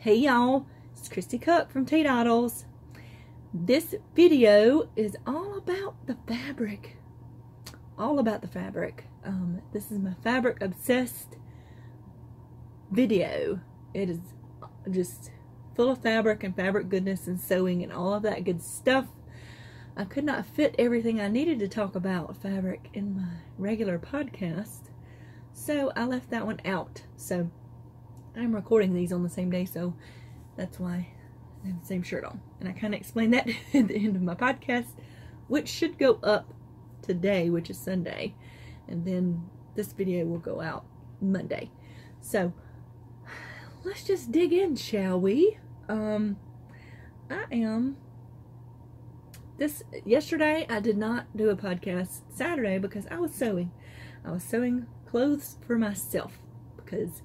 Hey y'all, it's Christy Cook from Teadoddles. This video is all about the fabric. All about the fabric. This is my fabric obsessed video. It is just full of fabric and fabric goodness and sewing and all of that good stuff. I could not fit everything I needed to talk about fabric in my regular podcast, so I left that one out. So I'm recording these on the same day, so that's why I have the same shirt on. And I kind of explained that at the end of my podcast, which should go up today, which is Sunday. And then this video will go out Monday. So let's just dig in, shall we? Yesterday I did not do a podcast. Saturday, because I was sewing. I was sewing clothes for myself because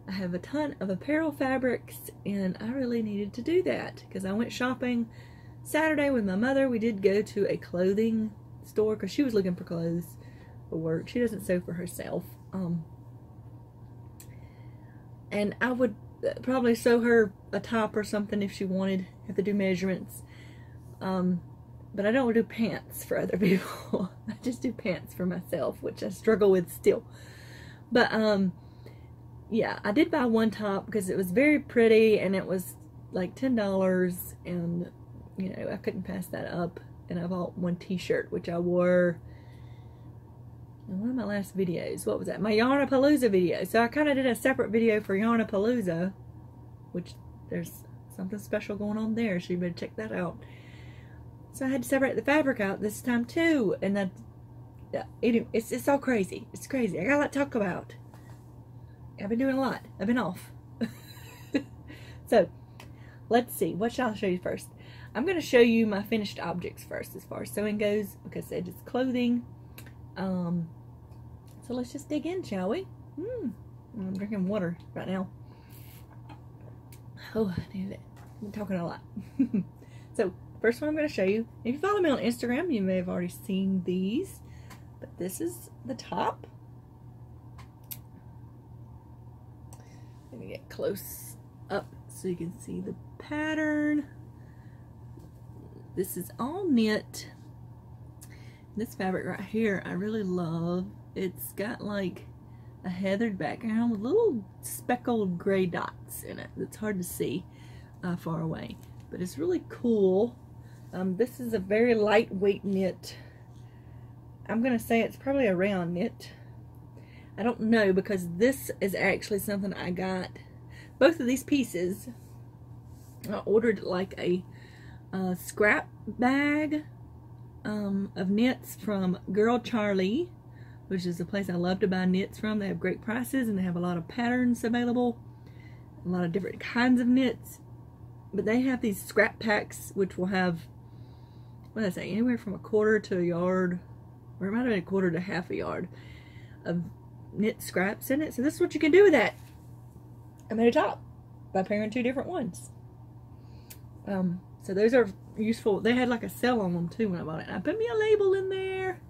I have a ton of apparel fabrics and I really needed to do that because I went shopping Saturday with my mother. We did go to a clothing store because she was looking for clothes for work. She doesn't sew for herself. And I would probably sew her a top or something if she wanted, have to do measurements. But I don't do pants for other people. I just do pants for myself, which I struggle with still. But yeah, I did buy one top because it was very pretty and it was like $10, and you know, I couldn't pass that up. And I bought one t-shirt, which I wore in one of my last videos. What was that? My Yarnapalooza video. So I kind of did a separate video for Yarnapalooza, which there's something special going on there, so you better check that out. So I had to separate the fabric out this time too, and it's all crazy. It's crazy. I got a lot to talk about. I've been doing a lot. I've been off. So, let's see. What shall I show you first? I'm going to show you my finished objects first as far as sewing goes, because it is clothing. So let's just dig in, shall we? I'm drinking water right now. Oh, I needed it. I'm talking a lot. So, first one I'm going to show you. If you follow me on Instagram, you may have already seen these. But this is the top. Let me get close up so you can see the pattern. This is all knit. This fabric right here I really love. It's got like a heathered background with little speckled gray dots in it. It's hard to see far away, but it's really cool. This is a very lightweight knit. I'm gonna say it's probably a round knit. I don't know, because this is actually something I got. Both of these pieces I ordered like a scrap bag of knits from Girl Charlie, which is a place I love to buy knits from. They have great prices and they have a lot of patterns available, a lot of different kinds of knits. But they have these scrap packs which will have, what did I say, anywhere from a quarter to a yard, or it might have been a quarter to half a yard of knit scraps in it. So this is what you can do with that. I made a top by pairing two different ones. So those are useful. They had like a sale on them too when I bought it. And I put me a label in there,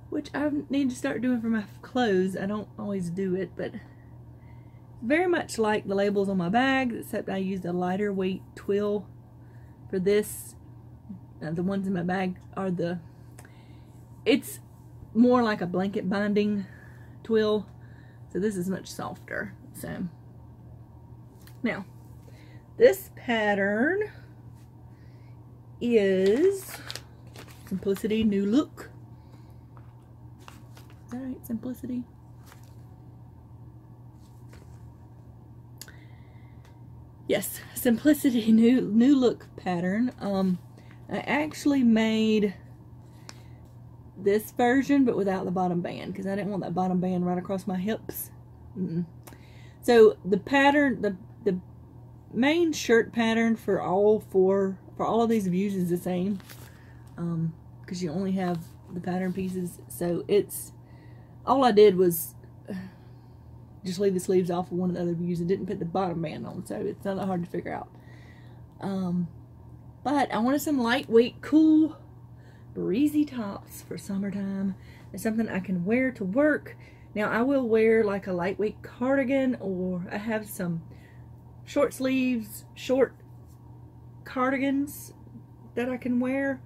which I need to start doing for my clothes. I don't always do it, but very much like the labels on my bags, except I used a lighter weight twill for this. The ones in my bag are it's more like a blanket binding twill, so this is much softer. So now this pattern is Simplicity New Look. Is that right? Simplicity. Yes, Simplicity New Look pattern. I actually made this version, but without the bottom band, because I didn't want that bottom band right across my hips. So the pattern, the main shirt pattern for all of these views is the same, because you only have the pattern pieces. So it's all I did was just leave the sleeves off of one of the other views and didn't put the bottom band on, so it's not that hard to figure out. But I wanted some lightweight, cool, breezy tops for summertime. It's something I can wear to work. Now I will wear like a lightweight cardigan, or I have some short sleeves, short cardigans that I can wear,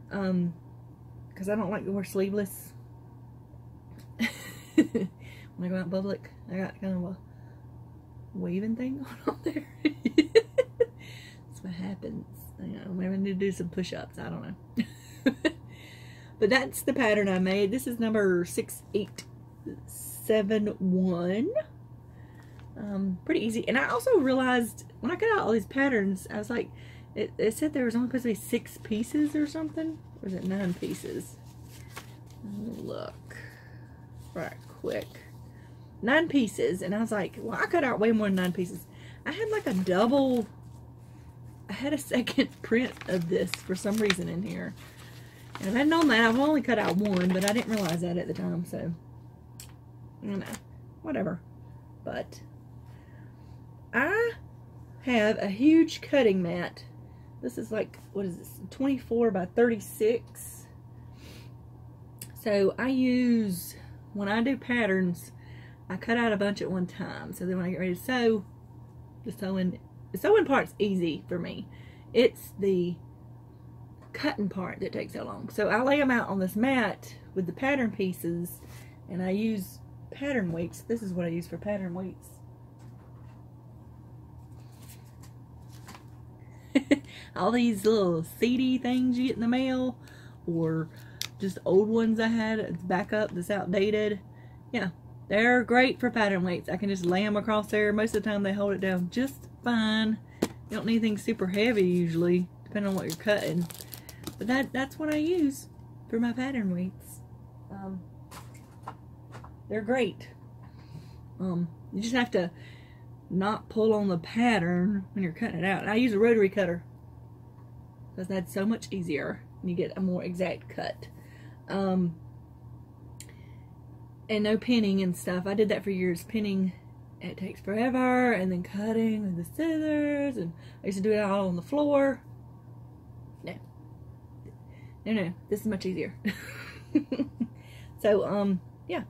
because I don't like to wear sleeveless. When I go out in public, I got kind of a waving thing going on there. That's what happens. You know, maybe I need to do some push-ups. I don't know. But that's the pattern I made. This is number 6871. Pretty easy. And I also realized when I cut out all these patterns, I was like, it said there was only supposed to be 6 pieces or something. Or is it 9 pieces? Look right quick. 9 pieces. And I was like, well, I cut out way more than 9 pieces. I had like a double, I had a second print of this for some reason in here. And if I had known that, I've only cut out 1, but I didn't realize that at the time, so, you know, whatever. But I have a huge cutting mat. This is like, what is this, 24 by 36. So I use, when I do patterns, I cut out a bunch at one time. So then when I get ready to sew, the sewing part's easy for me. It's the cutting part that takes so long. So I lay them out on this mat with the pattern pieces, and I use pattern weights. This is what I use for pattern weights. All these little CD things you get in the mail, or just old ones I had. It's back up, that's outdated. Yeah, they're great for pattern weights. I can just lay them across there. Most of the time they hold it down just fine. You don't need anything super heavy usually, depending on what you're cutting. But that's what I use for my pattern weights. They're great. You just have to not pull on the pattern when you're cutting it out. And I use a rotary cutter because that's so much easier and you get a more exact cut. And no pinning and stuff. I did that for years. Pinning, it takes forever, and then cutting with the scissors, and I used to do it all on the floor. No, this is much easier. So, yeah.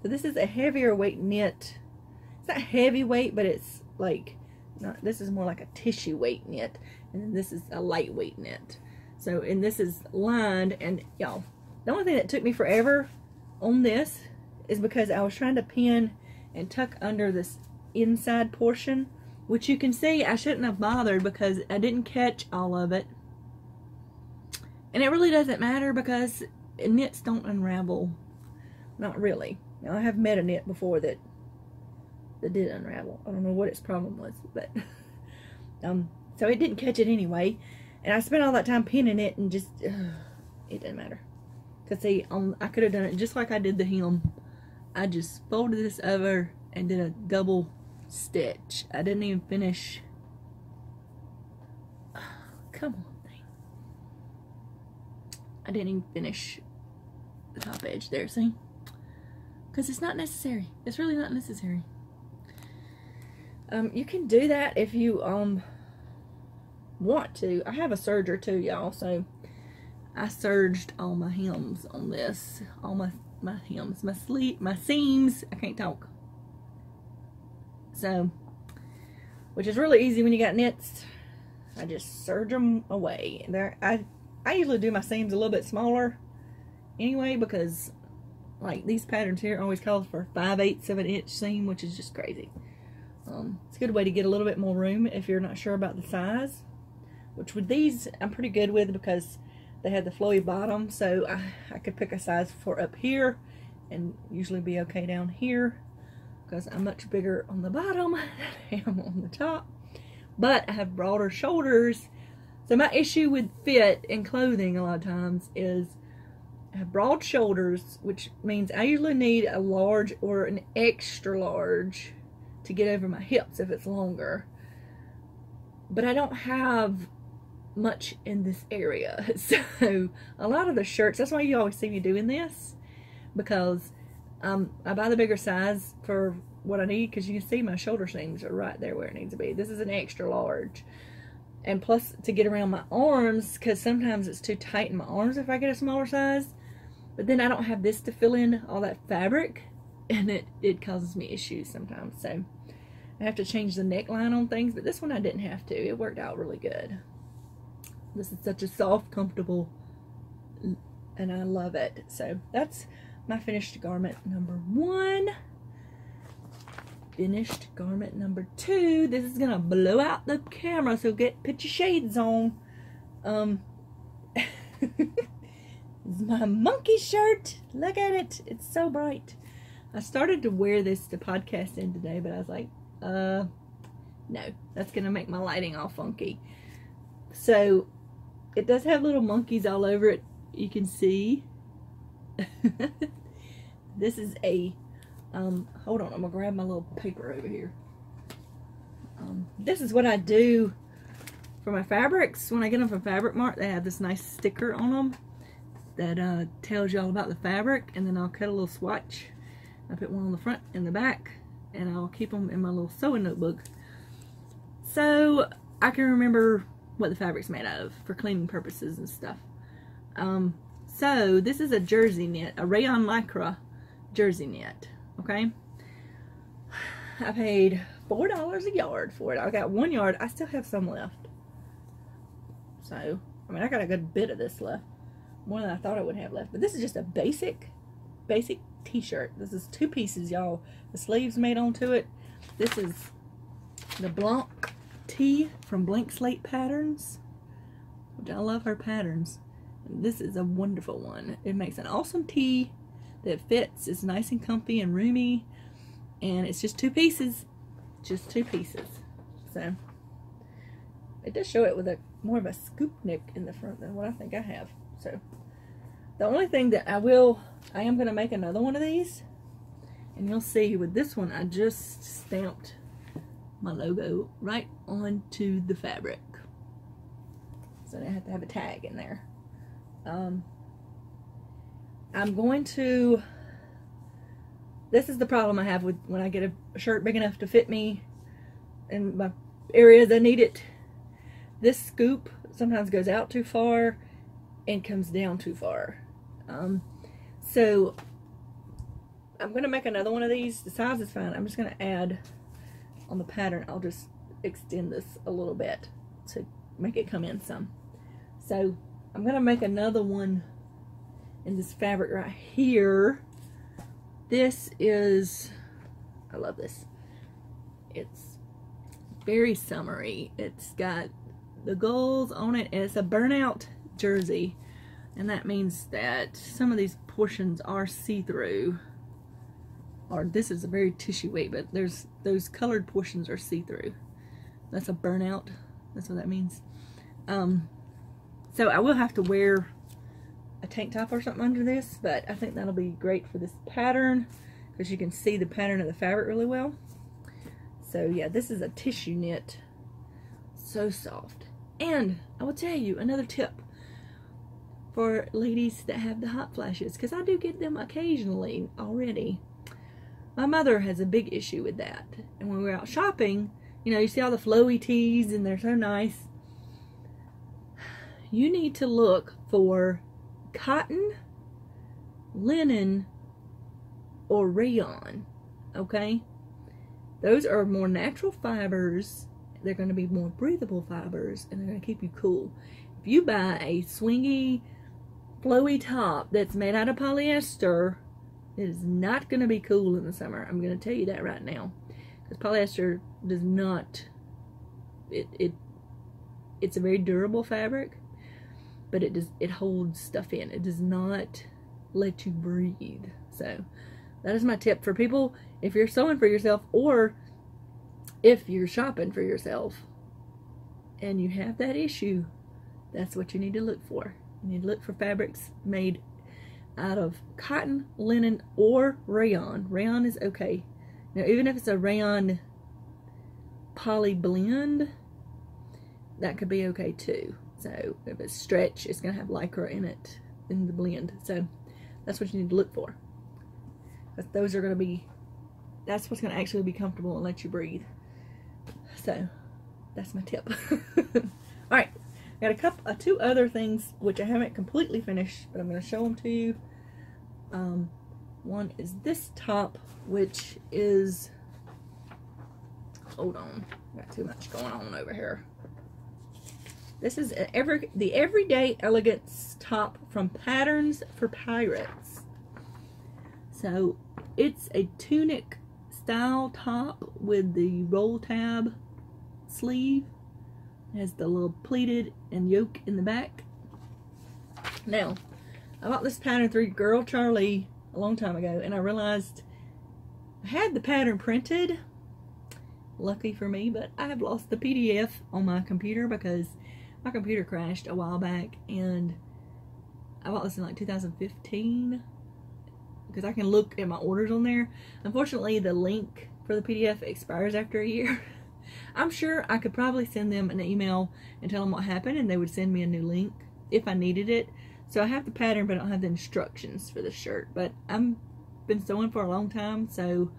So this is a heavier weight knit. It's not heavy weight, but it's like, this is more like a tissue weight knit. And then this is a lightweight knit. So, and this is lined, and y'all, the only thing that took me forever on this is because I was trying to pin and tuck under this inside portion, which you can see I shouldn't have bothered because I didn't catch all of it. And it really doesn't matter because knits don't unravel. Not really. Now, I have met a knit before that did unravel. I don't know what its problem was, but so it didn't catch it anyway. And I spent all that time pinning it, and just it didn't matter. Cause see, I could have done it just like I did the hem. I just folded this over and did a double stitch. I didn't even finish. Oh, come on. I didn't even finish the top edge there, see? Because it's not necessary. It's really not necessary. You can do that if you want to. I have a serger too, y'all, so I serged all my hems on this. All my hems, my seams. I can't talk. So, which is really easy when you got knits. I just serge them away. There, I usually do my seams a little bit smaller anyway, because like these patterns here always call for 5/8 of an inch seam, which is just crazy. It's a good way to get a little bit more room if you're not sure about the size, which with these I'm pretty good with because they had the flowy bottom, so I could pick a size for up here and usually be okay down here because I'm much bigger on the bottom than I am on the top. But I have broader shoulders. So my issue with fit in clothing a lot of times is I have broad shoulders, which means I usually need a large or an extra large to get over my hips if it's longer. But I don't have much in this area. So a lot of the shirts, that's why you always see me doing this, because I buy the bigger size for what I need, because you can see my shoulder seams are right there where it needs to be. This is an extra large. And plus, to get around my arms, because sometimes it's too tight in my arms if I get a smaller size. But then I don't have this to fill in all that fabric, and it causes me issues sometimes. So I have to change the neckline on things, but this one I didn't have to. It worked out really good. This is such a soft, comfortable, and I love it. So that's my finished garment number 1. Finished garment number 2. This is gonna blow out the camera, so put your shades on. This is my monkey shirt. Look at it. It's so bright. I started to wear this to podcast in today, but I was like, no, that's gonna make my lighting all funky. So it does have little monkeys all over it, you can see. This is a hold on, I'm gonna grab my little paper over here. This is what I do for my fabrics. When I get them from Fabric Mart, they have this nice sticker on them that tells you all about the fabric, and then I'll cut a little swatch. I put one on the front and the back, and I'll keep them in my little sewing notebook so I can remember what the fabric's made of for cleaning purposes and stuff. So this is a jersey knit, a rayon lycra jersey knit. Okay, I paid $4 a yard for it. I got 1 yard. I still have some left. So I mean, I got a good bit of this left, more than I thought I would have left. But this is just a basic t-shirt. This is 2 pieces, y'all. The sleeves made onto it. This is the Blanc tee from Blank Slate Patterns, which I love her patterns. And this is a wonderful one. It makes an awesome tee that fits. It's nice and comfy and roomy, and it's just 2 pieces. Just 2 pieces. So it does show it with a more of a scoop neck in the front than what I think I have. So the only thing that I am going to make another one of these, and you'll see with this one I just stamped my logo right onto the fabric, so I have to have a tag in there. I'm going to, this is the problem I have with when I get a shirt big enough to fit me in my areas I need it. This scoop sometimes goes out too far and comes down too far. So I'm going to make another one of these. The size is fine. I'm just going to add on the pattern. I'll just extend this a little bit to make it come in some. So I'm going to make another one in this fabric right here. This is, I love this. It's very summery. It's got the gulls on it, and it's a burnout jersey. And that means that some of these portions are see-through. Or this is a very tissue-y, but there's those colored portions are see-through. That's a burnout. That's what that means. So I will have to wear a tank top or something under this, but I think that'll be great for this pattern because you can see the pattern of the fabric really well. So yeah, this is a tissue knit. So soft. And I will tell you another tip for ladies that have the hot flashes, because I do get them occasionally already. My mother has a big issue with that. And when we're out shopping, you know, you see all the flowy tees and they're so nice. You need to look for cotton, linen, or rayon, okay? Those are more natural fibers. They're going to be more breathable fibers, and they're going to keep you cool. If you buy a swingy, flowy top that's made out of polyester, it is not going to be cool in the summer. I'm going to tell you that right now. Because polyester does not, it's a very durable fabric, but it holds stuff in. It does not let you breathe. So that is my tip for people if you're sewing for yourself, or if you're shopping for yourself and you have that issue. That's what you need to look for. You need to look for fabrics made out of cotton, linen, or rayon. Rayon is okay. Now, even if it's a rayon poly blend, that could be okay too. So if it's stretch, it's going to have lycra in it in the blend. So that's what you need to look for. But those are going to be, that's what's going to actually be comfortable and let you breathe. So that's my tip. Alright, got a couple, 2 other things which I haven't completely finished, but I'm going to show them to you. One is this top, which is hold on. Got too much going on over here. This is the Everyday Elegance top from Patterns for Pirates. So it's a tunic style top with the roll tab sleeve. It has the little pleated and yoke in the back. Now, I bought this pattern through Girl Charlie a long time ago, and I realized I had the pattern printed. Lucky for me, but I have lost the PDF on my computer because my computer crashed a while back, and I bought this in like 2015 because I can look at my orders on there. Unfortunately, the link for the PDF expires after a year. I'm sure I could probably send them an email and tell them what happened, and they would send me a new link if I needed it. So I have the pattern, but I don't have the instructions for the shirt. But I've been sewing for a long time, so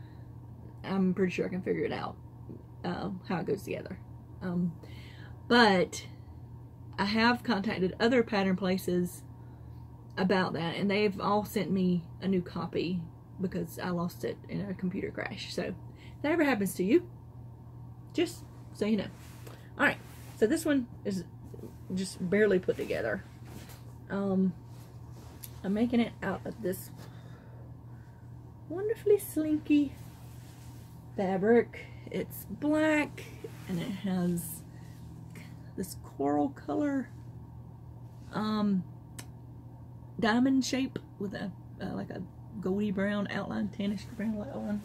I'm pretty sure I can figure it out, how it goes together. But I have contacted other pattern places about that, and they've all sent me a new copy because I lost it in a computer crash. So if that ever happens to you, just so you know. Alright, so this one is just barely put together. I'm making it out of this wonderfully slinky fabric. It's black and it has this coral color diamond shape with a like a goldy brown outline, tannish brown outline.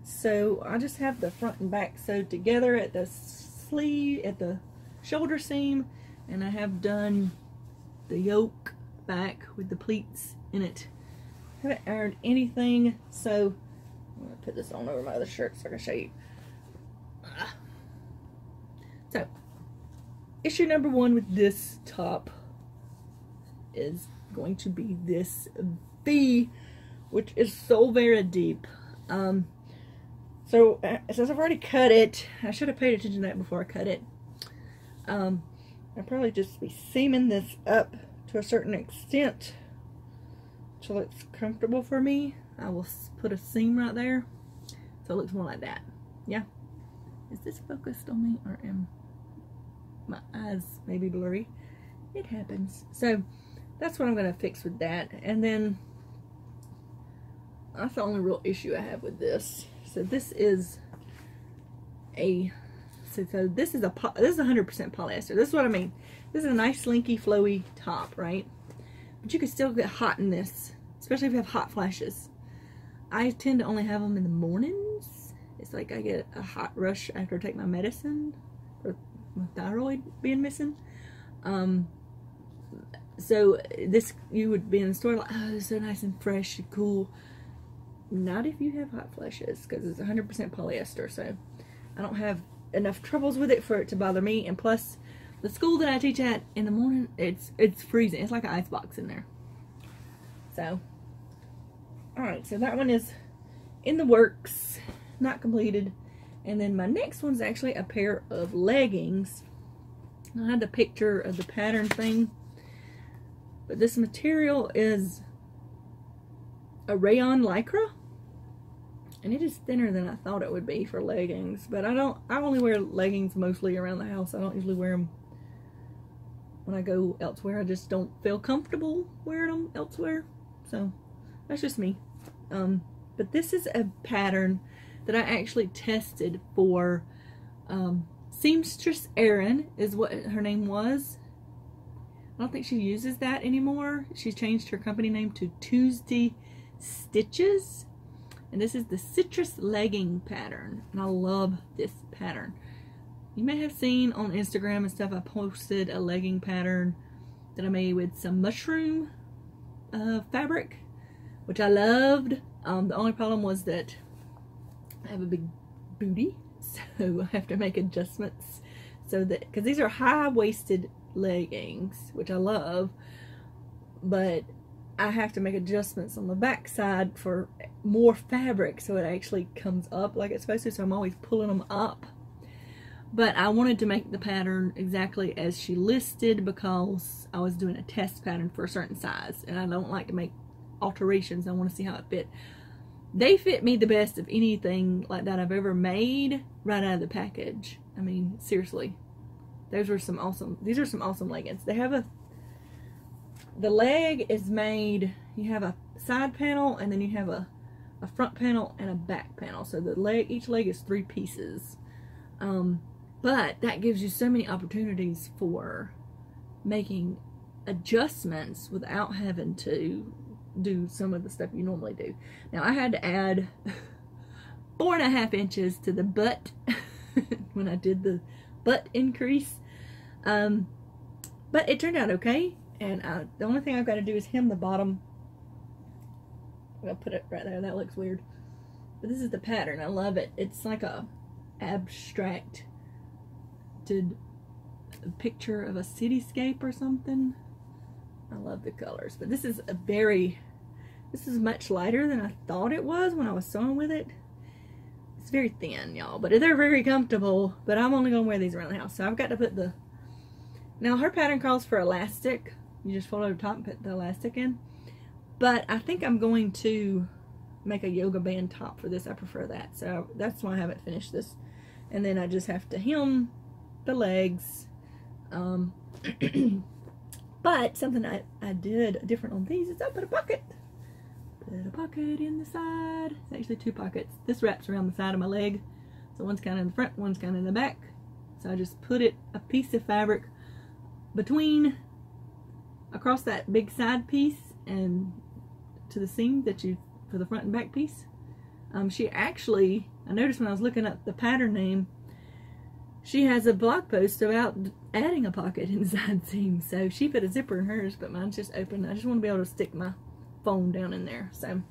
So I just have the front and back sewed together at the sleeve, at the shoulder seam, and I have done the yoke back with the pleats in it. I haven't ironed anything, so I'm going to put this on over my other shirt so I can show you. So, issue number 1 with this top is going to be this V, which is so very deep. So, since I've already cut it, I should have paid attention to that before I cut it. I'll probably just be seaming this up to a certain extent till it's comfortable for me. I will put a seam right there so it looks more like that. Yeah. Is this focused on me, or am my eyes maybe blurry? It happens. So that's what I'm going to fix with that. And then that's the only real issue I have with this. So this is a this is 100% polyester. This is what I mean. This is a nice slinky flowy top, right? But you can still get hot in this, especially if you have hot flashes. I tend to only have them in the mornings. It's like I get a hot rush after I take my medicine for my thyroid being missing. So this, you would be in the store like, oh, it's so nice and fresh and cool. Not if you have hot flashes, because it's 100% polyester. So I don't have enough troubles with it for it to bother me. And plus, the school that I teach at in the morning, it's freezing. It's like an ice box in there. So, alright, so that one is in the works, not completed. And then my next one's actually a pair of leggings. I had the picture of the pattern thing, but this material is a rayon lycra, and it is thinner than I thought it would be for leggings. But I only wear leggings mostly around the house. I don't usually wear them when I go elsewhere. I just don't feel comfortable wearing them elsewhere. So that's just me. But this is a pattern that I actually tested for Seamstress Erin is what her name was. I don't think she uses that anymore. She's changed her company name to Tuesday Stitches. And this is the citrus legging pattern. And I love this pattern. You may have seen on Instagram and stuff, I posted a legging pattern that I made with some mushroom fabric, which I loved. The only problem was that I have a big booty, so I have to make adjustments so that, because these are high-waisted leggings, which I love, but I have to make adjustments on the back side for more fabric so it actually comes up like it's supposed to, so I'm always pulling them up. But I wanted to make the pattern exactly as she listed because I was doing a test pattern for a certain size, and I don't like to make alterations. I want to see how it fit. they fit me the best of anything like that I've ever made right out of the package. I mean, seriously. These are some awesome leggings. They have the leg is made, you have a side panel and then you have a front panel and a back panel. So each leg is 3 pieces. But that gives you so many opportunities for making adjustments without having to do some of the stuff you normally do. Now I had to add 4.5 inches to the butt when I did the butt increase. But it turned out okay. And the only thing I've got to do is hem the bottom. I'm going to put it right there. That looks weird. But this is the pattern. I love it. It's like a abstracted picture of a cityscape or something. I love the colors. But this is much lighter than I thought it was when I was sewing with it. It's very thin, y'all. But they're very comfortable. But I'm only going to wear these around the house. So I've got to put now her pattern calls for elastic. You just fold over the top and put the elastic in. But I think I'm going to make a yoga band top for this. I prefer that. So that's why I haven't finished this. And then I just have to hem the legs. But something I did different on these is I put a pocket. Put a pocket in the side. Actually 2 pockets. This wraps around the side of my leg. So one's kind of in the front, one's kind of in the back. So I just put a piece of fabric across that big side piece and to the seam for the front and back piece. She actually, I noticed when I was looking up the pattern name, she has a blog post about adding a pocket in the side seam. So she put a zipper in hers, but mine's just open. I just want to be able to stick my phone down in there. So I'm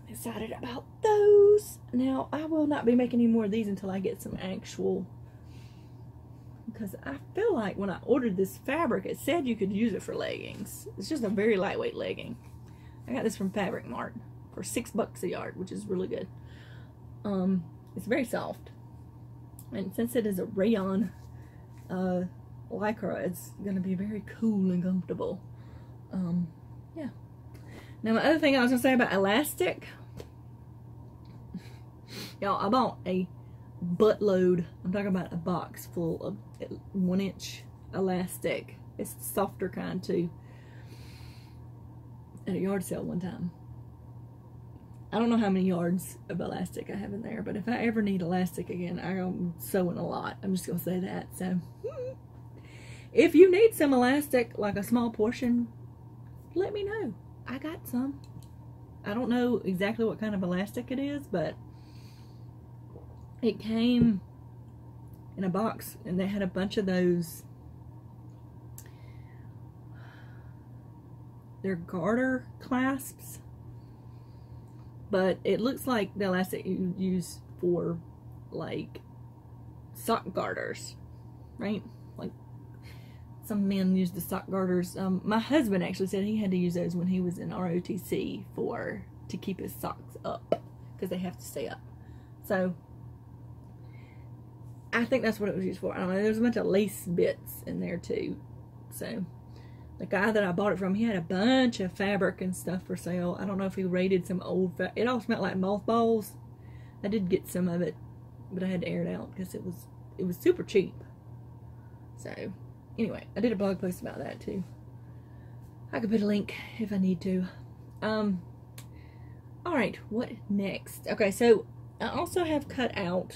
excited about those. Now I will not be making any more of these until I get some actual, because I feel like when I ordered this fabric, it said you could use it for leggings. It's just a very lightweight legging. I got this from Fabric Mart for $6 a yard, which is really good. It's very soft. And since it is a rayon lycra, it's going to be very cool and comfortable. Yeah. Now my other thing I was going to say about elastic. Y'all, I bought a buttload. I'm talking about a box full of 1-inch elastic. It's the softer kind too. At a yard sale one time. I don't know how many yards of elastic I have in there, but if I ever need elastic again, I'm sewing a lot. I'm just gonna say that. So if you need some elastic, like a small portion, let me know. I got some. I don't know exactly what kind of elastic it is, but it came in a box and they had a bunch of those. They're garter clasps, but it looks like the elastic you use for like sock garters, right? Like some men use the sock garters. My husband actually said he had to use those when he was in ROTC to keep his socks up, because they have to stay up. So I think that's what it was used for. I don't know. There's a bunch of lace bits in there too. So the guy that I bought it from, he had a bunch of fabric and stuff for sale. I don't know if he raided some old it all smelled like mothballs. I did get some of it, but I had to air it out because it was super cheap. So anyway, I did a blog post about that too. I could put a link if I need to. Alright, what next? Okay, so I also have cut out,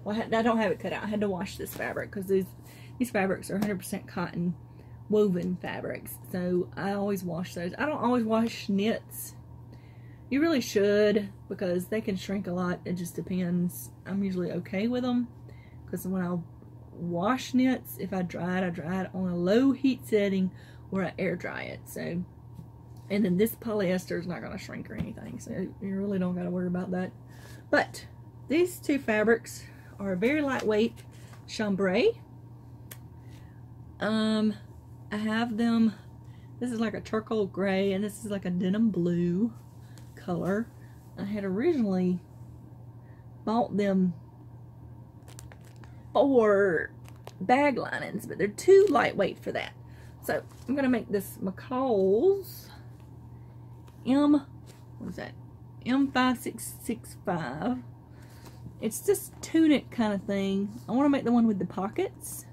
well, I don't have it cut out. I had to wash this fabric because these fabrics are 100% cotton woven fabrics, so I always wash those. I don't always wash knits. You really should, because they can shrink a lot. It just depends. I'm usually okay with them, because when I wash knits, if I dry it on a low heat setting or I air dry it. So, and then this polyester is not going to shrink or anything, so you really don't got to worry about that. But these two fabrics are very lightweight chambray. I have them, this is like a charcoal gray and this is like a denim blue color. I had originally bought them for bag linings, but they're too lightweight for that. So I'm going to make this McCall's what is that? M5665. It's this tunic kind of thing. I want to make the one with the pockets.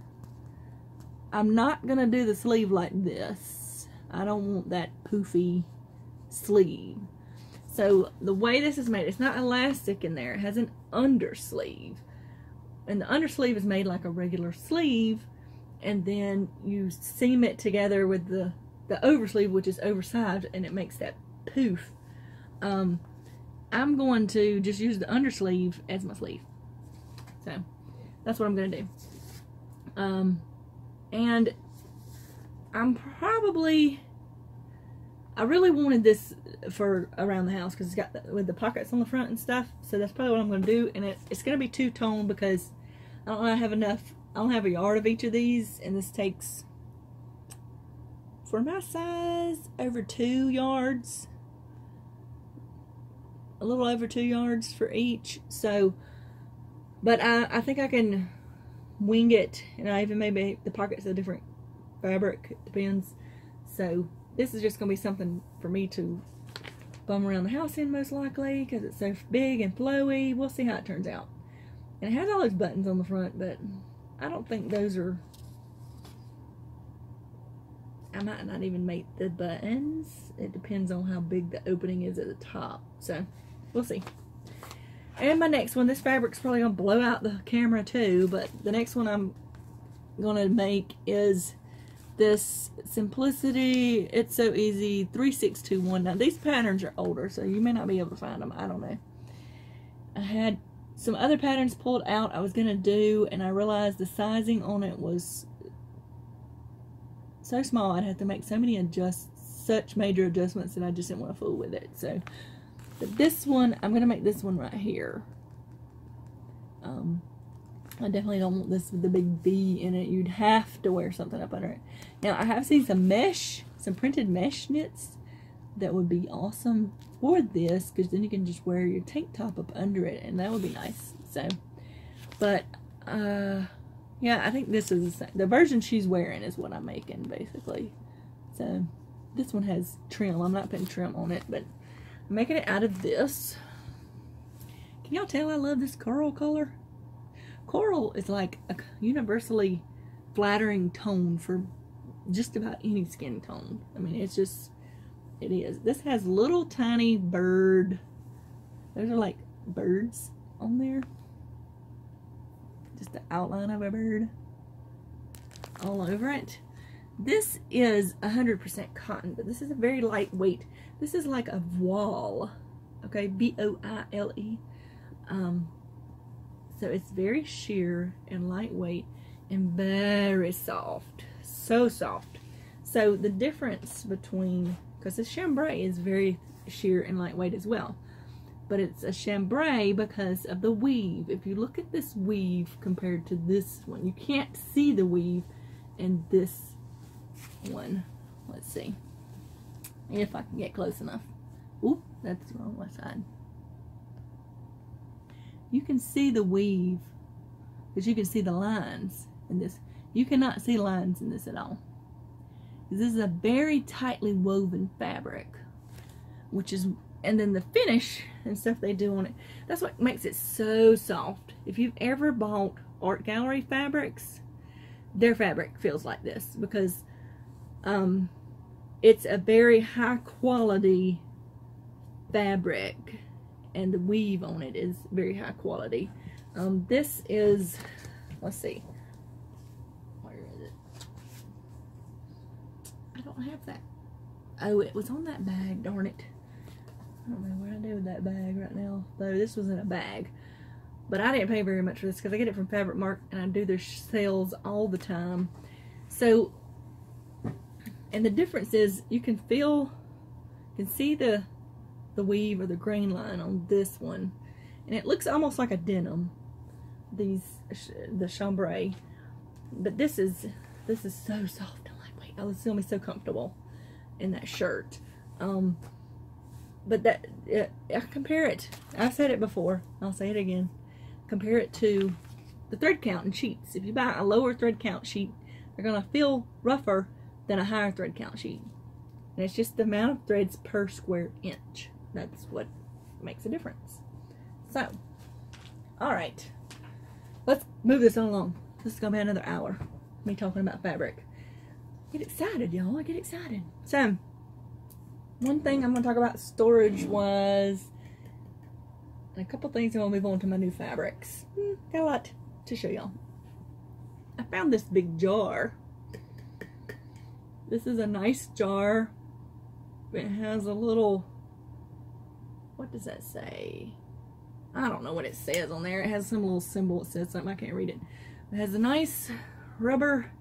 I'm not going to do the sleeve like this. I don't want that poofy sleeve. So the way this is made, it's not elastic in there. It has an undersleeve. And the undersleeve is made like a regular sleeve. And then you seam it together with the oversleeve, which is oversized, and it makes that poof. I'm going to just use the undersleeve as my sleeve. So that's what I'm going to do. And I'm probably, I really wanted this for around the house because it's got with the pockets on the front and stuff. So that's probably what I'm going to do. And it's going to be two-tone because I don't have enough, I don't have a yard of each of these. And this takes, for my size, over 2 yards. A little over 2 yards for each. So, but I think I can wing it, and I even maybe the pockets of different fabric, it depends. So this is just gonna be something for me to bum around the house in, most likely, because it's so big and flowy. We'll see how it turns out. And it has all those buttons on the front, but I don't think those are, I might not even make the buttons. It depends on how big the opening is at the top. So we'll see. And my next one, this fabric's probably going to blow out the camera too, but the next one I'm going to make is this Simplicity, It's So Easy 3621. Now these patterns are older, so you may not be able to find them. I don't know. I had some other patterns pulled out I was going to do, and I realized the sizing on it was so small I'd have to make so many such major adjustments that I just didn't want to fool with it. So but this one, I'm going to make this one right here. I definitely don't want this with the big V in it. You'd have to wear something up under it. Now, I have seen some mesh, some printed mesh knits that would be awesome for this, because then you can just wear your tank top up under it, and that would be nice. So, but, yeah, I think this is the version she's wearing is what I'm making, basically. So, this one has trim. I'm not putting trim on it, but I'm making it out of this. Can y'all tell I love this coral color? Coral is like a universally flattering tone for just about any skin tone. I mean, it's just, it is. This has little tiny bird, those are like birds on there. Just the outline of a bird all over it. This is 100% cotton, but this is a very lightweight. This is like a voile, okay, V-O-I-L-E. So it's very sheer and lightweight and very soft, so soft. So the difference between, because the chambray is very sheer and lightweight as well, but it's a chambray because of the weave. If you look at this weave compared to this one, you can't see the weave in this one. Let's see if I can get close enough. Oop, that's the wrong side. You can see the weave, but you can see the lines in this. You cannot see lines in this at all. This is a very tightly woven fabric, which is, and then the finish and stuff they do on it, that's what makes it so soft. If you've ever bought art gallery fabrics, their fabric feels like this, because it's a very high quality fabric, and the weave on it is very high quality. This is, let's see, where is it? I don't have that. Oh, it was on that bag, darn it. I don't know what I do with that bag right now, though this was in a bag. But I didn't pay very much for this because I get it from Fabric Mart, and I do their sales all the time. So, and the difference is you can feel, you can see the weave or the grain line on this one, and it looks almost like a denim, the chambray, but this is so soft and lightweight. Oh, it's gonna be so comfortable in that shirt. But that, I compare it, I've said it before, I'll say it again, compare it to the thread count in sheets. If you buy a lower thread count sheet, they're gonna feel rougher than a higher thread count sheet, and it's just the amount of threads per square inch. That's what makes a difference. So, alright. Let's move this on along. This is going to be another hour. Me talking about fabric. Get excited, y'all. I get excited. So, one thing I'm going to talk about storage was a couple things. I'm going to move on to my new fabrics. Got a lot to show y'all. I found this big jar. This is a nice jar. It has a little, what does that say? I don't know what it says on there. It has some little symbol. It says something. I can't read it. It has a nice rubber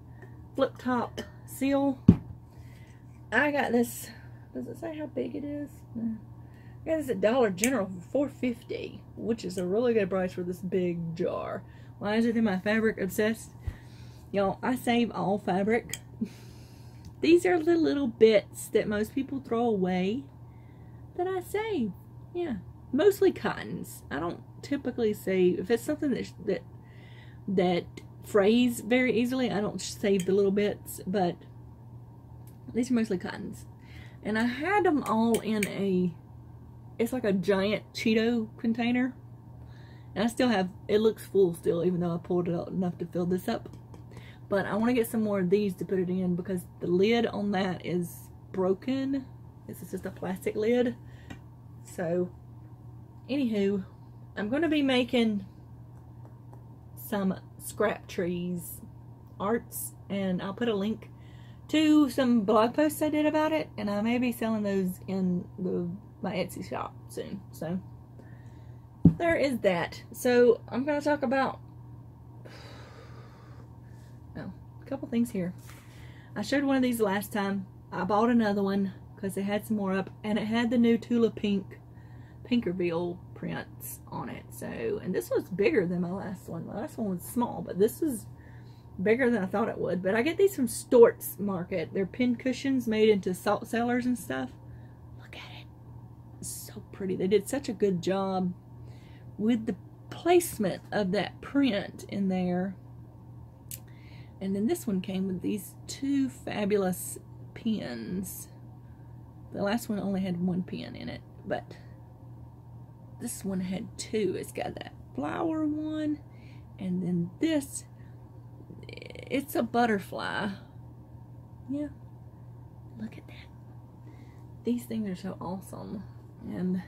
flip top seal. I got this. Does it say how big it is? No. I got this at Dollar General for $4.50, which is a really good price for this big jar. Why is it in my fabric obsessed? Y'all, I save all fabric. These are the little bits that most people throw away that I save. Yeah, mostly cottons. I don't typically save, if it's something that frays very easily, I don't save the little bits, but these are mostly cottons. And I had them all in a, it's like a giant Cheeto container. And I still have, it looks full still, even though I pulled it out enough to fill this up. But I want to get some more of these to put it in because the lid on that is broken. This is just a plastic lid. So, anywho, I'm going to be making some scrap trees arts, and I'll put a link to some blog posts I did about it, and I may be selling those in my Etsy shop soon. So, there is that. So, I'm going to talk about a couple things here. I showed one of these last time. I bought another one because they had some more up, and it had the new Tula Pinkerville prints on it. So, and this was bigger than my last one. My last one was small, but this is bigger than I thought it would. But I get these from Stort's Market. They're pin cushions made into salt cellars and stuff. Look at it. It's so pretty. They did such a good job with the placement of that print in there. And then this one came with these two fabulous pins. The last one only had one pin in it, but this one had two. It's got that flower one, and then this, it's a butterfly. Yeah, look at that. These things are so awesome. And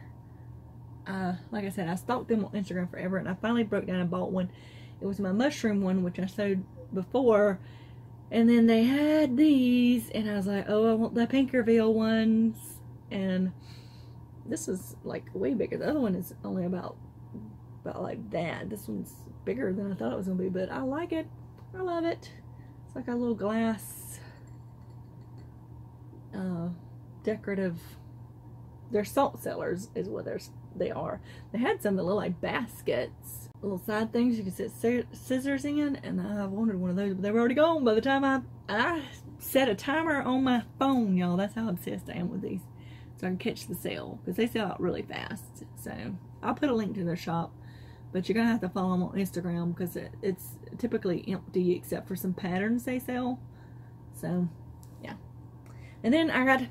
like I said, I stalked them on Instagram forever, and I finally broke down and bought one. It was my mushroom one, which I sewed before, and then they had these, and I was like, oh, I want the Pinkerville ones. And this is like way bigger. The other one is only about like that. This one's bigger than I thought it was gonna be, but I like it. I love it. It's like a little glass decorative. They're salt cellars is what they are. They had some that look like baskets, little side things you can set scissors in, and I wanted one of those, but they were already gone by the time I set a timer on my phone, y'all. That's how obsessed I am with these, so I can catch the sale, because they sell out really fast. So I'll put a link to their shop, but you're gonna have to follow them on Instagram because it's typically empty except for some patterns they sell. So yeah. And then I got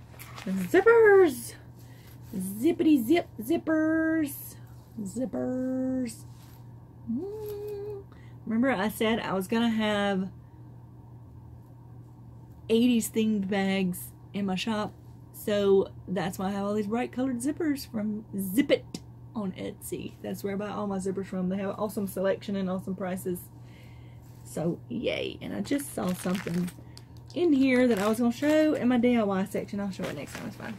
zippers. Zippity zip zippers. Remember I said I was gonna have 80s themed bags in my shop, so that's why I have all these bright colored zippers from Zip It on Etsy. That's where I buy all my zippers from. They have an awesome selection and awesome prices, so yay. And I just saw something in here that I was gonna show in my DIY section. I'll show it next time, it's fine.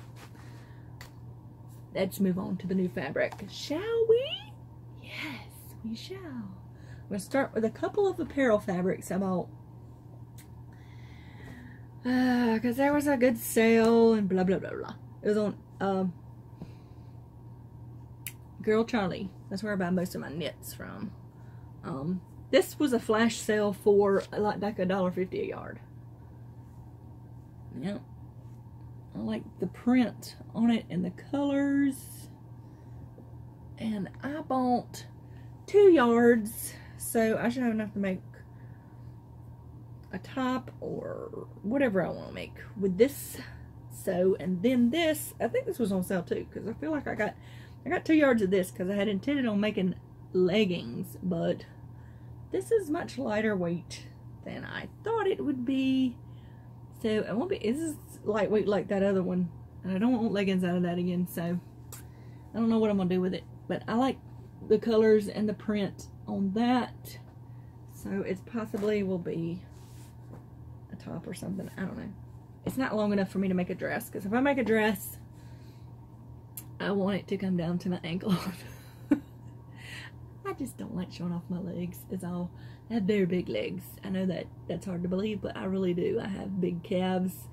Let's move on to the new fabric, shall we? Yes, we shall. I'm going to start with a couple of apparel fabrics I bought. Because there was a good sale and blah, blah, blah, blah. It was on Girl Charlie. That's where I buy most of my knits from. This was a flash sale for like $1.50 a yard. Yep. I like the print on it and the colors. And I bought 2 yards, so I should have enough to make a top or whatever I want to make with this So, and then this, I think this was on sale too, because I feel like I got 2 yards of this because I had intended on making leggings, but this is much lighter weight than I thought it would be. So it won't be, this is lightweight like that other one, and I don't want leggings out of that again, so I don't know what I'm gonna do with it, but I like the colors and the print on that, so it possibly will be a top or something. I don't know. It's not long enough for me to make a dress, because if I make a dress, I want it to come down to my ankle. I just don't like showing off my legs, is all. I have very big legs. I know that that's hard to believe, but I really do. I have big calves.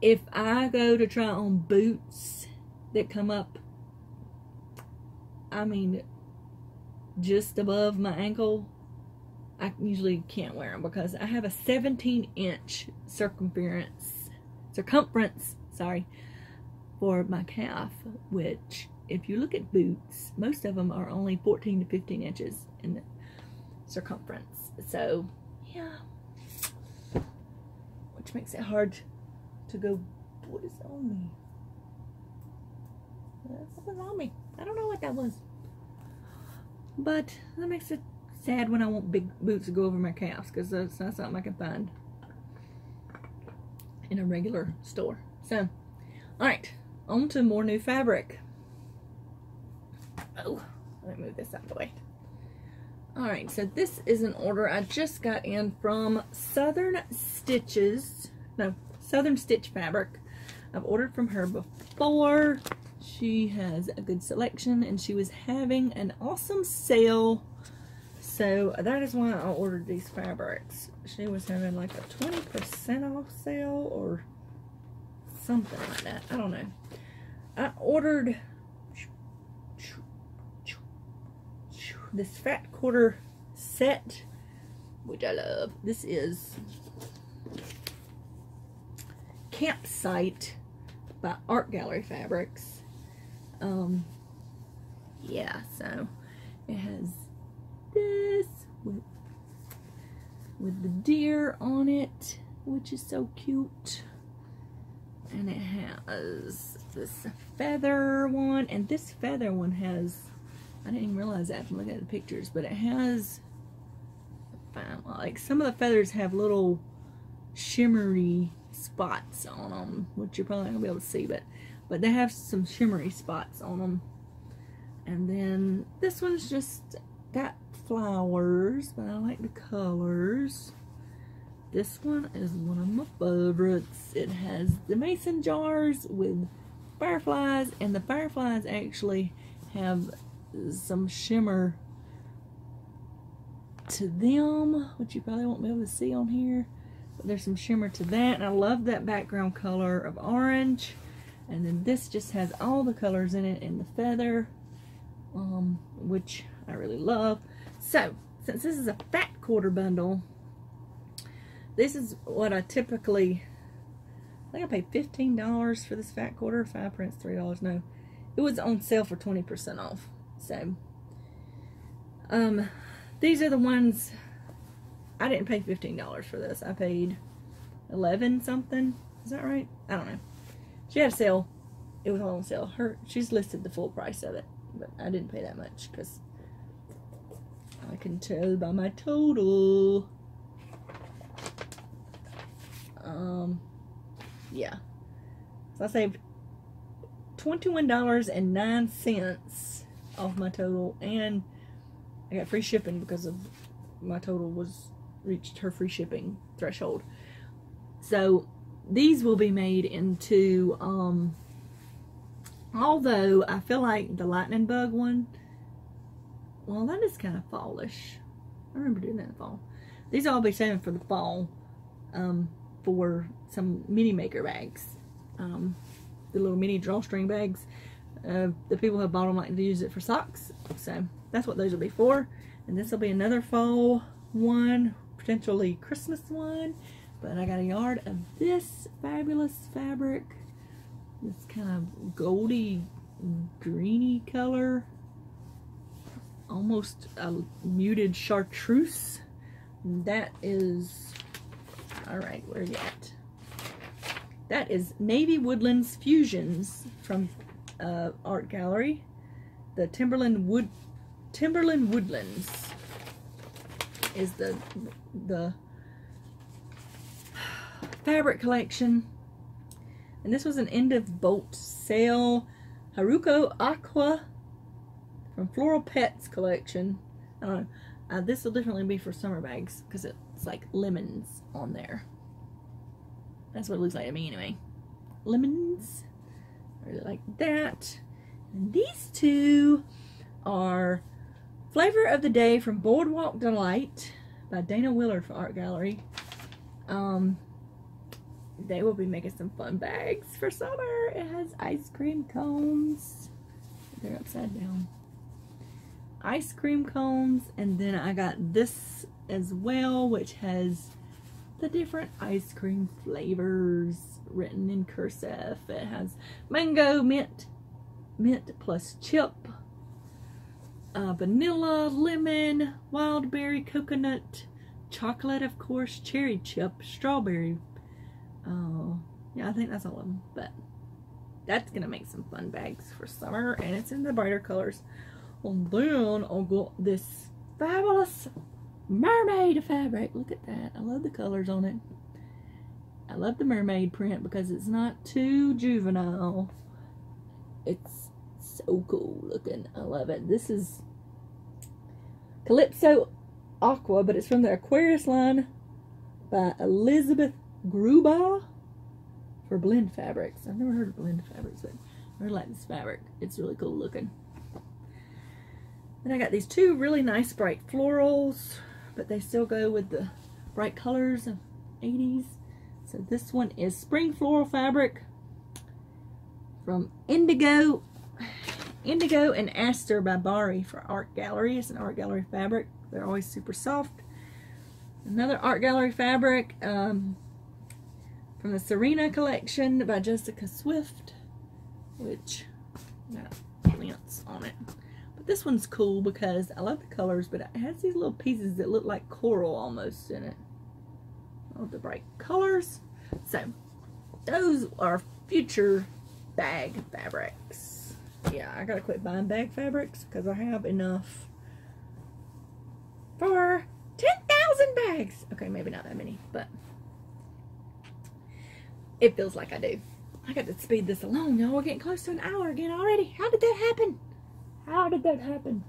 If I go to try on boots that come up, I mean, just above my ankle, I usually can't wear them because I have a 17-inch circumference, sorry, for my calf, which, if you look at boots, most of them are only 14 to 15 inches in the circumference. So, yeah, which makes it hard to go, what is on me? Something on me. I don't know what that was. But that makes it sad when I want big boots to go over my calves, because that's not something I can find in a regular store. So, alright, on to more new fabric. Oh, let me move this out of the way. Alright, so this is an order I just got in from Southern Stitch Fabric. I've ordered from her before. She has a good selection, and she was having an awesome sale. So that is why I ordered these fabrics. She was having like a 20% off sale or something like that. I don't know. I ordered this fat quarter set, which I love. This is Campsite by Art Gallery Fabrics. Yeah, so it has this with the deer on it, which is so cute, and it has this feather one, and this feather one has, I didn't even realize that from looking at the pictures, but it has, like, some of the feathers have little shimmery spots on them, which you're probably not gonna be able to see, but they have some shimmery spots on them. And then this one's just got flowers, but I like the colors. This one is one of my favorites. It has the mason jars with fireflies, and the fireflies actually have some shimmer to them, which you probably won't be able to see on here, but there's some shimmer to that, and I love that background color of orange. And then this just has all the colors in it, and the feather, which I really love. So, since this is a fat quarter bundle, this is what I typically, I think I paid $15 for this fat quarter. 5 prints, $3. No, it was on sale for 20% off. So, these are the ones, I didn't pay $15 for this. I paid 11 something. Is that right? I don't know. She had a sale. It was all on sale. She's listed the full price of it, but I didn't pay that much because I can tell by my total. Yeah. So I saved $21.09 off my total, and I got free shipping because of my total reached her free shipping threshold. So these will be made into, although I feel like the lightning bug one, well, that is kind of fallish. I remember doing that in the fall. These I'll be saving for the fall, for some mini maker bags, the little mini drawstring bags. The people who have bought them like to use it for socks, so that's what those will be for. And this will be another fall one, potentially Christmas one. But I got a yard of this fabulous fabric, this kind of goldy, greeny color, almost a muted chartreuse. That is, alright, where are you at? That is Navy Woodlands Fusions from Art Gallery. The Timberland Woodlands is the fabric collection. And this was an end of bolt sale. Haruko Aqua from Floral Pets collection. I don't know. This will definitely be for summer bags because it's like lemons on there. That's what it looks like to me anyway. Lemons. I really like that. And these two are Flavor of the Day from Boardwalk Delight by Dana Willard for Art Gallery. They will be making some fun bags for summer. It has ice cream cones. They're upside down. Ice cream cones, and then I got this as well, which has the different ice cream flavors written in cursive. It has mango, mint plus chip, vanilla, lemon, wild berry, coconut, chocolate, of course, cherry chip, strawberry. Yeah, I think that's all of them, but that's gonna make some fun bags for summer, and it's in the brighter colors. And then I'll got this fabulous mermaid fabric. Look at that. I love the colors on it. I love the mermaid print because it's not too juvenile. It's so cool looking. I love it. This is Calypso Aqua, but it's from the Aquarius line by Elizabeth Gruba for Blend Fabrics. I've never heard of Blend Fabrics, but I really like this fabric. It's really cool looking. Then I got these two really nice bright florals, but they still go with the bright colors of 80s. So this one is Spring Floral Fabric from Indigo and Aster by Bari for Art Gallery. It's an Art Gallery fabric. They're always super soft. Another Art Gallery fabric from the Serena collection by Jessica Swift, which got plants on it. But this one's cool because I love the colors, but it has these little pieces that look like coral almost in it. All the bright colors. So those are future bag fabrics. Yeah, I gotta quit buying bag fabrics because I have enough for 10,000 bags. Okay, maybe not that many, but it feels like I do. I got to speed this along, y'all. We're getting close to an hour again already. How did that happen? How did that happen?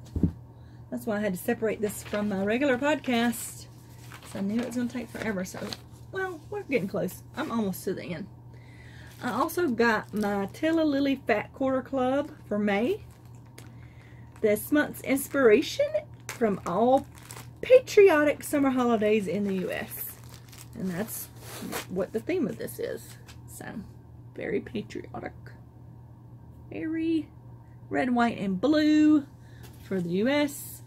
That's why I had to separate this from my regular podcast. So I knew it was going to take forever. So, well, we're getting close. I'm almost to the end. I also got my Tilla Lily Fat Quarter Club for May. This month's inspiration from all patriotic summer holidays in the U.S. And that's what the theme of this is. So, very patriotic. Very red, white, and blue for the U.S.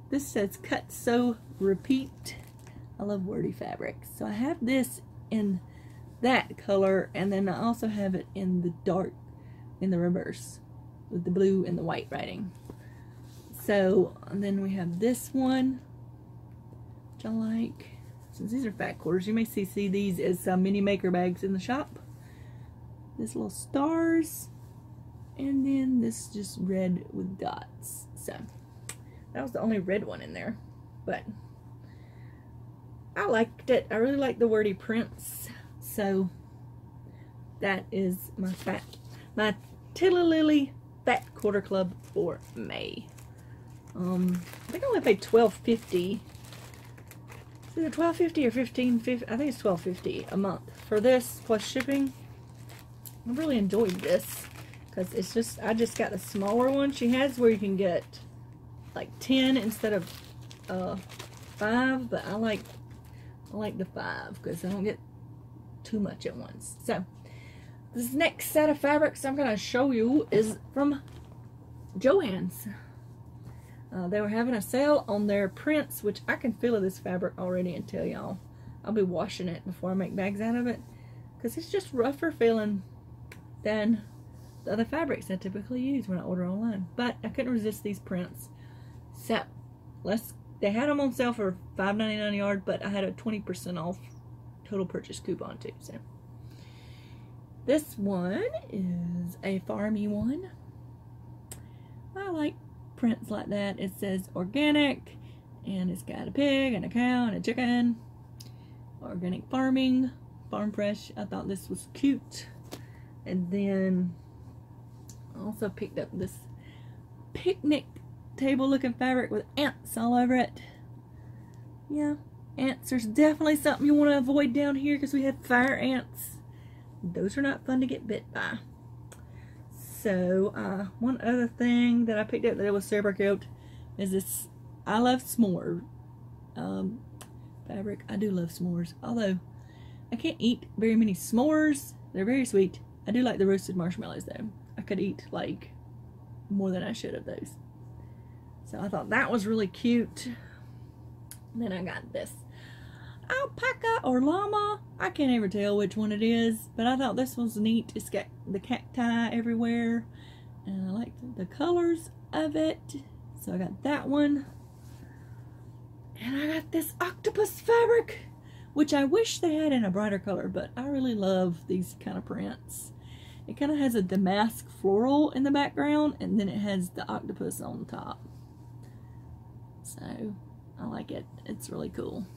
This says cut, sew, repeat. I love wordy fabrics. So I have this in that color, and then I also have it in the dark, in the reverse, with the blue and the white writing. So, and then we have this one, which I like. Since these are fat quarters, you may see these as mini maker bags in the shop. This little stars, and then this just red with dots. So that was the only red one in there, but I liked it. I really like the wordy prints. So that is my Tilla Lily Fat Quarter Club for May. I think I only paid $12.50. Is it $12.50 or $15.50? I think it's $12.50 a month for this plus shipping. I really enjoyed this because it's just, I just got a smaller one. She has where you can get like 10 instead of 5, but I like the 5 because I don't get too much at once. So this next set of fabrics I'm going to show you is from Joann's. They were having a sale on their prints, which I can feel this fabric already and tell y'all. I'll be washing it before I make bags out of it because it's just rougher feeling than the other fabrics I typically use when I order online. But I couldn't resist these prints. So they had them on sale for $5.99 a yard, but I had a 20% off total purchase coupon too. So This one is a farmy one. I like prints like that. It says organic, and it's got a pig and a cow and a chicken. Organic farming, farm fresh. I thought this was cute. And then I also picked up this picnic table looking fabric with ants all over it. Yeah, ants are definitely something you want to avoid down here because we have fire ants. Those are not fun to get bit by. So one other thing that I picked up that was super cute is this I love s'more fabric. I do love s'mores, although I can't eat very many s'mores. They're very sweet. I do like the roasted marshmallows though. I could eat like more than I should of those. So I thought that was really cute. And then I got this alpaca or llama. I can't ever tell which one it is, but I thought this was neat. It's got the cacti everywhere, and I like the colors of it. So I got that one. And I got this octopus fabric, which I wish they had in a brighter color, but I really love these kind of prints. It kind of has a damask floral in the background, and then it has the octopus on top. So I like it. It's really cool.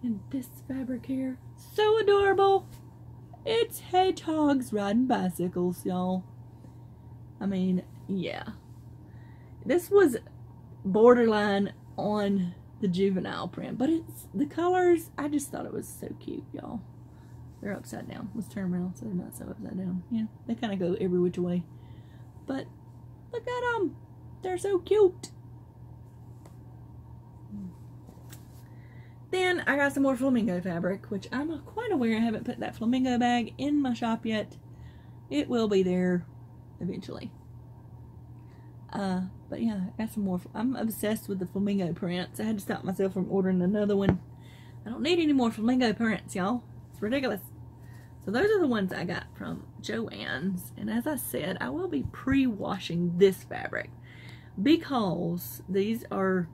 And this fabric here, so adorable. It's hedgehogs riding bicycles, y'all. I mean, yeah. This was borderline on the juvenile print, but it's the colors. I just thought it was so cute, y'all. They're upside down. Let's turn around so they're not so upside down. Yeah, they kind of go every which way. But look at them. They're so cute. Then I got some more flamingo fabric, which I'm quite aware I haven't put that flamingo bag in my shop yet. It will be there eventually. But yeah, I got some more. I'm obsessed with the flamingo prints. I had to stop myself from ordering another one. I don't need any more flamingo prints, y'all. It's ridiculous. So those are the ones I got from Joann's. And as I said, I will be pre-washing this fabric because these are,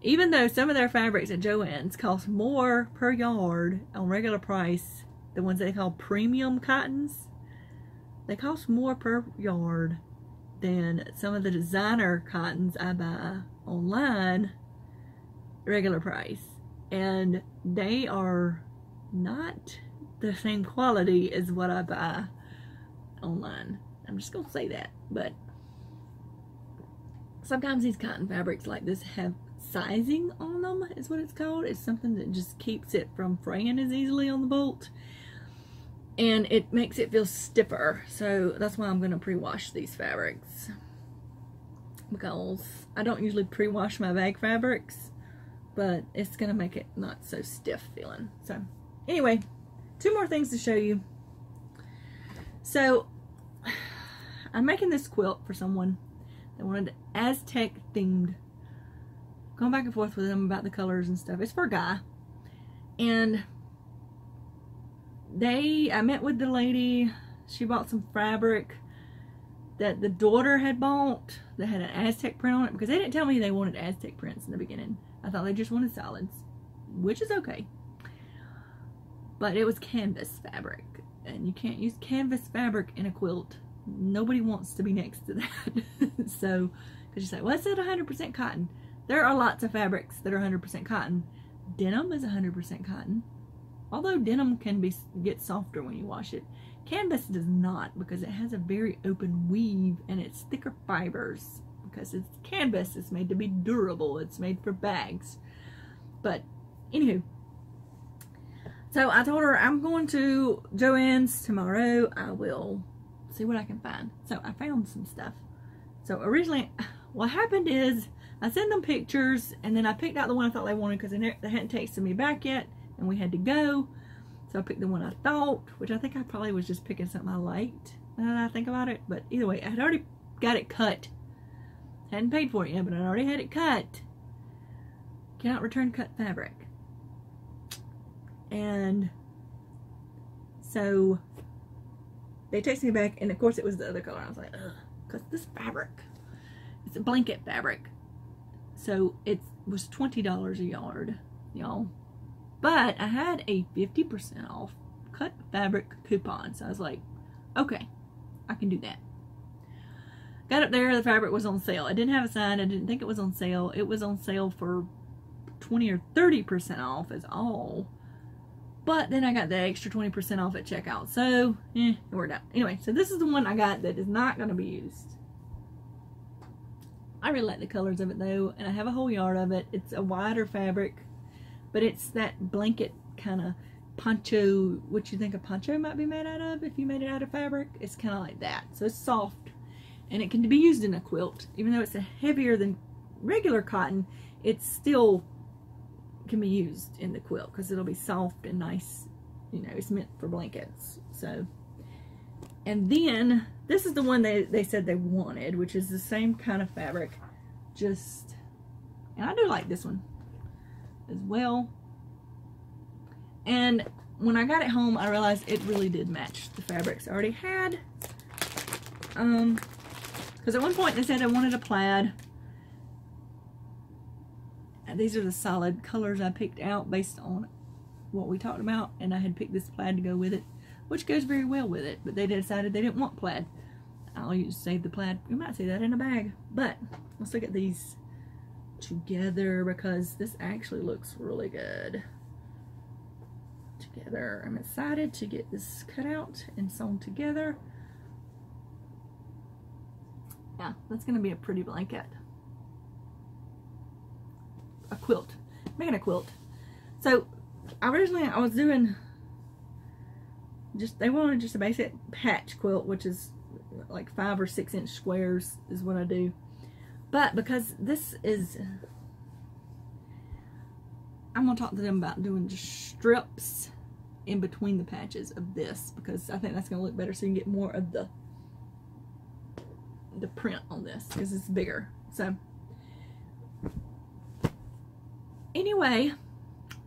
even though some of their fabrics at Joann's cost more per yard on regular price, the ones they call premium cottons, they cost more per yard than some of the designer cottons I buy online regular price. And they are not the same quality as what I buy online. I'm just gonna say that. But sometimes these cotton fabrics like this have sizing on them, is what it's called. It's something that just keeps it from fraying as easily on the bolt, and it makes it feel stiffer. So that's why I'm going to pre-wash these fabrics, because I don't usually pre-wash my bag fabrics, but it's going to make it not so stiff feeling. So anyway, two more things to show you. So I'm making this quilt for someone that wanted Aztec themed. Going back and forth with them about the colors and stuff. It's for a guy. And I met with the lady. She bought some fabric that the daughter had bought that had an Aztec print on it, because they didn't tell me they wanted Aztec prints in the beginning. I thought they just wanted solids, which is okay. But it was canvas fabric, and you can't use canvas fabric in a quilt. Nobody wants to be next to that. So, because you say, well, it's at 100% cotton. There are lots of fabrics that are 100% cotton. Denim is 100% cotton. Although denim can get softer when you wash it. Canvas does not, because it has a very open weave and it's thicker fibers. Because it's canvas, it's made to be durable. It's made for bags. But, anywho. So I told her I'm going to Joann's tomorrow. I will see what I can find. So I found some stuff. So originally, what happened is, I sent them pictures, and then I picked out the one I thought they wanted, because they hadn't texted me back yet, and we had to go. So I picked the one I thought, which I think I probably was just picking something I liked, now that I think about it. But either way, I had already got it cut. Hadn't paid for it yet, but I already had it cut. Cannot return cut fabric. And so they texted me back, and of course it was the other color. I was like, ugh, because this fabric, it's a blanket fabric. So it was $20 a yard, y'all. But I had a 50% off cut fabric coupon. So I was like, okay, I can do that. Got up there, the fabric was on sale. I didn't have a sign. I didn't think it was on sale. It was on sale for 20 or 30% off is all. But then I got the extra 20% off at checkout. So, it worked out. Anyway, so this is the one I got that is not going to be used. I really like the colors of it though. And I have a whole yard of it. It's a wider fabric. But it's that blanket kind of poncho. What you think a poncho might be made out of if you made it out of fabric. It's kind of like that. So it's soft. And it can be used in a quilt. Even though it's heavier than regular cotton, it still can be used in the quilt because it'll be soft and nice. You know, it's meant for blankets. So, and then this is the one they said they wanted, which is the same kind of fabric. Just, and I do like this one as well. And when I got it home, I realized it really did match the fabrics I already had. Because at one point they said I wanted a plaid. And these are the solid colors I picked out based on what we talked about. And I had picked this plaid to go with it, which goes very well with it. But they decided they didn't want plaid. I'll save the plaid. You might see that in a bag. But let's look at these together because this actually looks really good together. I'm excited to get this cut out and sewn together. Yeah, that's going to be a pretty blanket. A quilt. Making a quilt. So, originally I was doing they wanted just a basic patch quilt, which is like 5 or 6 inch squares is what I do. But because this is, I'm going to talk to them about doing just strips in between the patches of this because I think that's going to look better so you can get more of the print on this because it's bigger. So anyway,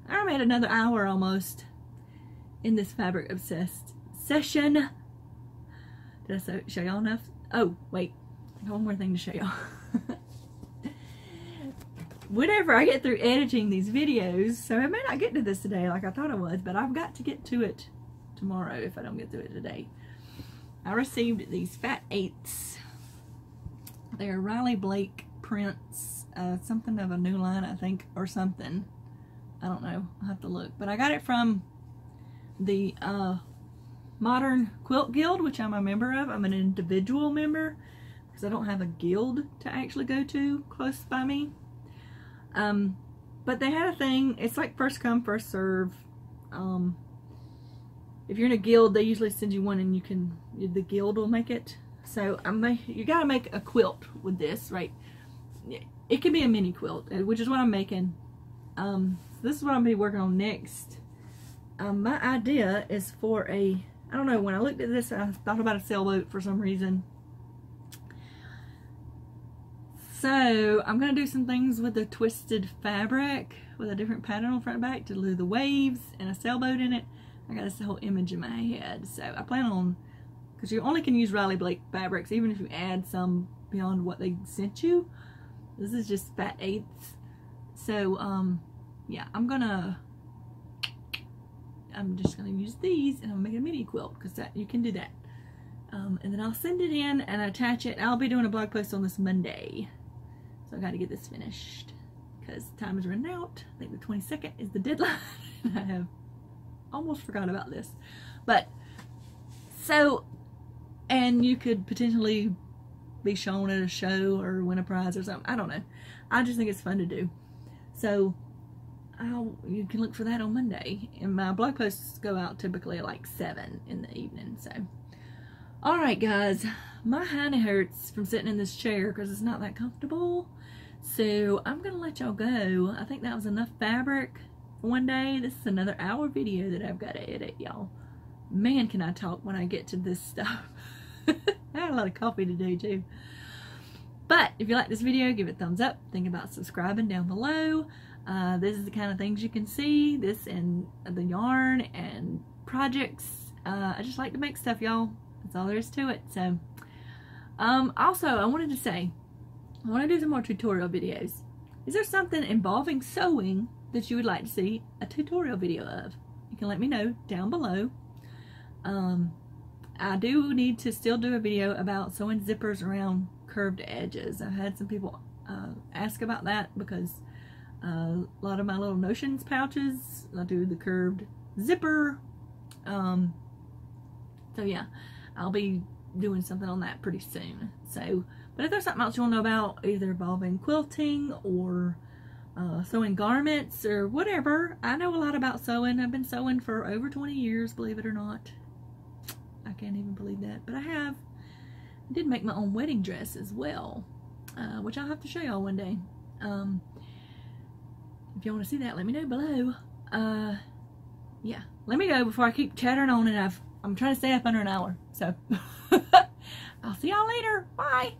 I made another hour almost in this fabric obsessed session. Did I show y'all enough? Oh wait, one more thing to show y'all. Whenever I get through editing these videos, so I may not get to this today like I thought I was, but I've got to get to it tomorrow if I don't get to it today. I received these Fat 8s. They're Riley Blake prints, something of a new line, I think, or something. I don't know. I'll have to look. But I got it from the Modern Quilt Guild, which I'm a member of. I'm an individual member because I don't have a guild to actually go to close by me. But they had a thing. It's like first come, first serve. If you're in a guild, they usually send you one, and the guild will make it. So you gotta make a quilt with this, right? It can be a mini quilt, which is what I'm making. This is what I'm gonna be working on next. My idea is for I don't know, when I looked at this, I thought about a sailboat for some reason. So I'm gonna do some things with the twisted fabric with a different pattern on front and back to do the waves and a sailboat in it. I got this whole image in my head. So I plan on, because you only can use Riley Blake fabrics, even if you add some beyond what they sent you. This is just Fat 8s. So, yeah, I'm just gonna use these, and I'm making a mini quilt, because you can do that. And then I'll send it in and attach it. I'll be doing a blog post on this Monday. So I got to get this finished, because time is running out. I think the 22nd is the deadline. I have almost forgot about this. But, so, and you could potentially be shown at a show or win a prize or something. I don't know. I just think it's fun to do. So you can look for that on Monday. And my blog posts go out typically at like 7 in the evening. So, alright guys, my hiney hurts from sitting in this chair because it's not that comfortable. So I'm going to let y'all go. I think that was enough fabric for one day. This is another hour video that I've got to edit, y'all. Man, can I talk when I get to this stuff. I had a lot of coffee to do too. But if you like this video, give it a thumbs up. Think about subscribing down below. This is the kind of things you can see. This and the yarn and projects. I just like to make stuff, y'all. That's all there is to it. So, also, I wanted to say, I want to do some more tutorial videos. Is there something involving sewing that you would like to see a tutorial video of? You can let me know down below. I do need to still do a video about sewing zippers around curved edges. I've had some people ask about that because a lot of my little notions pouches, I do the curved zipper. So yeah, I'll be doing something on that pretty soon. So, but if there's something else you want to know about, either involving quilting or sewing garments or whatever, I know a lot about sewing. I've been sewing for over 20 years, believe it or not. I can't even believe that, but I have. I did make my own wedding dress as well, which I'll have to show y'all one day. If you want to see that, let me know below. Yeah, let me go before I keep chattering on, and I'm trying to stay up under an hour. So I'll see y'all later. Bye.